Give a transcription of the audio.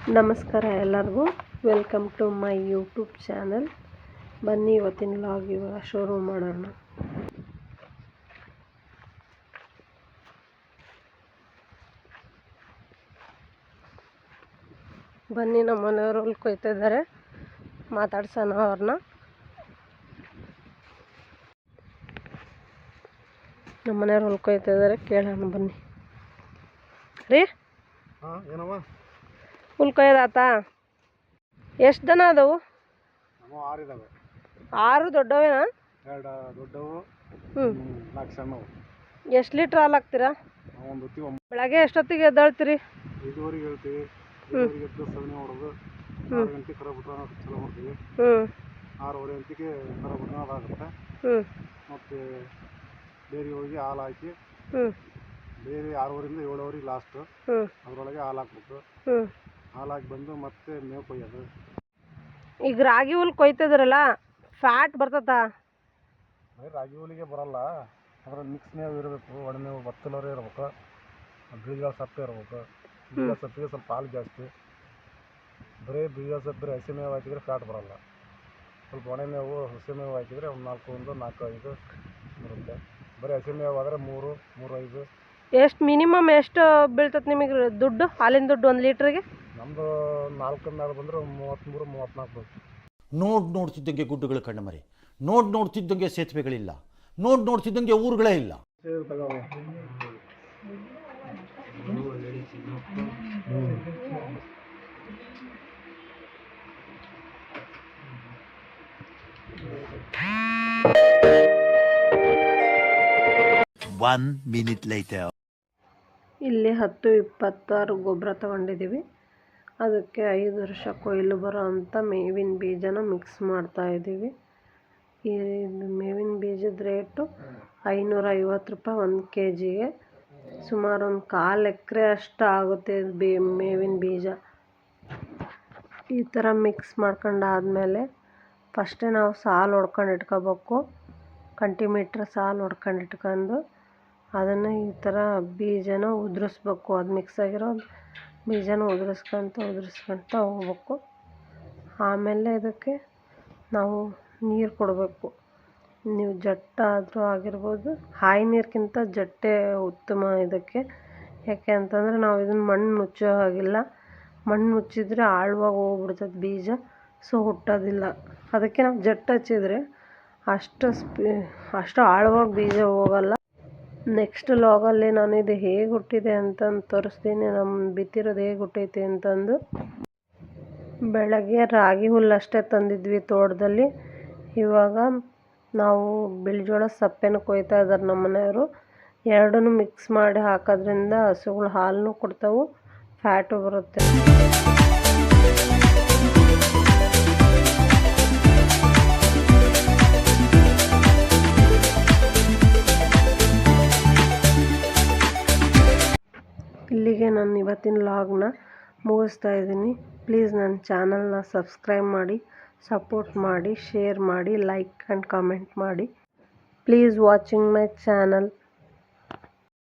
ನಮಸ್ಕಾರ ಎಲ್ಲರಿಗೂ, welcome to my YouTube channel. ಬನ್ನಿ ಇವತ್ತಿನ ವ್ಲಾಗ್ ಇವಾಗ ಶುರು ಮಾಡೋಣ. ಬನ್ನಿ, ನಮ್ಮ ಮನೆಯವರು ಹುಲ್ ಕೊಯ್ತಾ ಇದ್ದಾರೆ, ಮಾತಾಡ್ಸೋಣ ಅವ್ರನ್ನ. ನಮ್ಮ ಮನೆಯವ್ರು ಹುಲ್ ಕೊಯ್ತಾ ಇದ್ದಾರೆ, ಕೇಳೋಣ ಬನ್ನಿ. ರೀ ಹುಲ್ ಕೊಯ್ದಾತ? ಎಷ್ಟು ದನ ಅದಾವು? 6 ದೊಡ್ಡವೇನಾ? 2 ದೊಡ್ಡವು, 4 ಸಣ್ಣವು. ಎಷ್ಟು ಲೀಟ್ರ್ ಹಾಲು ಹಾಕ್ತೀರಾ? ಬೆಳಗ್ಗೆ ಎಷ್ಟೊತ್ತಿಗೆ ಎದ್ದೇಳ್ತೀರಿ? 5:30 ಹೇಳ್ತೀವಿ. 5:30 ಎದ್ದು ಸಗಣಿ ಹೊಡೆದು 6 ಗಂಟೆಗೆ ಕರ ಬಿಟ್ರೆ ಚಲೋ ಮಾಡ್ತೀವಿ. 6:30 ಗಂಟೆಗೆ ಕರ ಬಿಟ್ರೆ ಅದಾಗುತ್ತೆ. ಮತ್ತು ಡೈರಿ ಹೋಗಿ ಹಾಲು ಹಾಕಿ, ಡೈರಿ 6:30ರಿಂದ 7:00 ಲಾಸ್ಟು. ಅದರೊಳಗೆ ಹಾಲು ಹಾಕ್ಬೇಕು. ಹಾಲು ಹಾಕಿ ಬಂದು ಮತ್ತೆ ಮೇವು ಕೊಯ್ಯೋದು. ಈಗ ರಾಗಿ ಹುಲ್ ಕೊಯ್ತಿದ್ರಲ್ಲ, ಫ್ಯಾಟ್ ಬರ್ತದ? ರಾಗಿ ಹುಲ್ಲಿಗೆ ಬರಲ್ಲ, ಅದ್ರ ಮಿಕ್ಸ್ ಮೇವು ಇರಬೇಕು. ಒಣಮೇವು ಬತ್ತಲವರೇ ಇರಬೇಕು, ಬೀಜ ಸಪ್ಪೆ ಇರಬೇಕು. ಬೀಜ ಸಪ್ಪಿಗೆ ಸ್ವಲ್ಪ ಹಾಲು ಜಾಸ್ತಿ. ಬರೀ ಬೀಜ ಸಪ್ಪು ಬರೀ ಹಸಿ ಮೇವು ಹಾಕಿದರೆ ಫ್ಯಾಟ್ ಬರಲ್ಲ. ಸ್ವಲ್ಪ ಒಣ ಮೇವು ಹಸಿ ಮೇವು ಹಾಕಿದರೆ ಒಂದು 4-5 ಬರುತ್ತೆ. ಬರೀ ಹಸಿ ಮೇವು ಆದರೆ 3-5. ಎಷ್ಟು ಮಿನಿಮಮ್ ಎಷ್ಟು ಬೀಳ್ತದೆ ನಿಮಗೆ ದುಡ್ಡು, ಹಾಲಿನ ದುಡ್ಡು 1 ಲೀಟ್ರಿಗೆ? ನಮ್ಮದು 4 ಮೇಲೆ ಬಂದರೆ 33-34 ಬರುತ್ತೆ. ನೋಡ್ತಿದ್ದಂಗೆ ಗುಡ್ಡಗಳು ಕಣ್ಣಮರೆ, ನೋಡ್ತಿದ್ದಂಗೆ ಸೇತುವೆಗಳಿಲ್ಲ, ನೋಡ್ತಿದ್ದಂಗೆ ಊರುಗಳೇ ಇಲ್ಲ. ಇಲ್ಲಿ 10-26 ಗೊಬ್ಬರ ತಗೊಂಡಿದ್ದೀವಿ. ಅದಕ್ಕೆ 5 ವರ್ಷ ಕೊಯ್ಲು ಬರೋ ಅಂಥ ಮೇವಿನ ಬೀಜನ ಮಿಕ್ಸ್ ಮಾಡ್ತಾ ಇದ್ದೀವಿ. ಈ ಮೇವಿನ ಬೀಜದ ರೇಟು 550 ರೂಪಾಯಿ 1 kgಗೆ. ಸುಮಾರು ಒಂದು 1/4 ಎಕರೆ ಅಷ್ಟು ಆಗುತ್ತೆ ಮೇವಿನ ಬೀಜ. ಈ ಥರ ಮಿಕ್ಸ್ ಮಾಡ್ಕೊಂಡಾದ್ಮೇಲೆ ಫಸ್ಟೇ ನಾವು ಸಾಲು ಹೊಡ್ಕೊಂಡು ಇಟ್ಕೋಬೇಕು. ಕಂಟಿಮೀಟ್ರ್ ಸಾಲು ಹೊಡ್ಕೊಂಡು ಇಟ್ಕೊಂಡು ಅದನ್ನು ಈ ಥರ ಬೀಜನ ಉದುರಿಸ್ಬೇಕು. ಅದು ಮಿಕ್ಸ್ ಆಗಿರೋ ಬೀಜನ ಉದುರಿಸ್ಕೊಂತ ಹೋಗ್ಬೇಕು. ಆಮೇಲೆ ಇದಕ್ಕೆ ನಾವು ನೀರು ಕೊಡಬೇಕು. ನೀವು ಜಟ್ಟ ಆದರೂ ಆಗಿರ್ಬೋದು, ಹಾಯಿ ನೀರಿಗಿಂತ ಜಟ್ಟೆ ಉತ್ತಮ ಇದಕ್ಕೆ. ಯಾಕೆ ಅಂತಂದರೆ ನಾವು ಇದನ್ನು ಮಣ್ಣು ಮುಚ್ಚೋ ಹಾಗಿಲ್ಲ. ಮಣ್ಣು ಮುಚ್ಚಿದರೆ ಆಳವಾಗಿ ಹೋಗ್ಬಿಡ್ತದೆ ಬೀಜ, ಸೊ ಹುಟ್ಟೋದಿಲ್ಲ. ಅದಕ್ಕೆ ನಾವು ಜಟ್ಟು ಹಚ್ಚಿದರೆ ಅಷ್ಟು ಆಳವಾಗಿ ಬೀಜ ಹೋಗಲ್ಲ. ನೆಕ್ಸ್ಟ್ ಲಾಗಲ್ಲಿ ನಾನು ಇದು ಹೇಗೆ ಹುಟ್ಟಿದೆ ಅಂತಂದು ತೋರಿಸ್ತೀನಿ, ನಮ್ಮ ಬಿತ್ತಿರೋದು ಹೇಗೆ ಹುಟ್ಟೈತೆ ಅಂತಂದು. ಬೆಳಗ್ಗೆ ರಾಗಿ ಹುಲ್ಲು ಅಷ್ಟೇ ತಂದಿದ್ವಿ ತೋಟದಲ್ಲಿ. ಇವಾಗ ನಾವು ಬಿಳಿಜೋಳ ಸಪ್ಪೆನ ಕೊಯ್ತಾ ಇದ್ದಾರೆ ನಮ್ಮ ಮನೆಯವರು. ಎರಡನ್ನೂ ಮಿಕ್ಸ್ ಮಾಡಿ ಹಾಕೋದ್ರಿಂದ ಹಸುಗಳು ಹಾಲನ್ನು ಕೊಡ್ತಾವೆ, ಫ್ಯಾಟು ಬರುತ್ತೆ. ಇಲ್ಲಿಗೆ ನಾನು ಇವತ್ತಿನ ವ್ಲಾಗ್ನ ಮುಗಿಸ್ತಾ ಇದ್ದೀನಿ. ಪ್ಲೀಸ್ ನನ್ನ ಚಾನಲ್ನ ಸಬ್ಸ್ಕ್ರೈಬ್ ಮಾಡಿ, ಸಪೋರ್ಟ್ ಮಾಡಿ, ಶೇರ್ ಮಾಡಿ, ಲೈಕ್ ಆ್ಯಂಡ್ ಕಮೆಂಟ್ ಮಾಡಿ. Please watching my channel.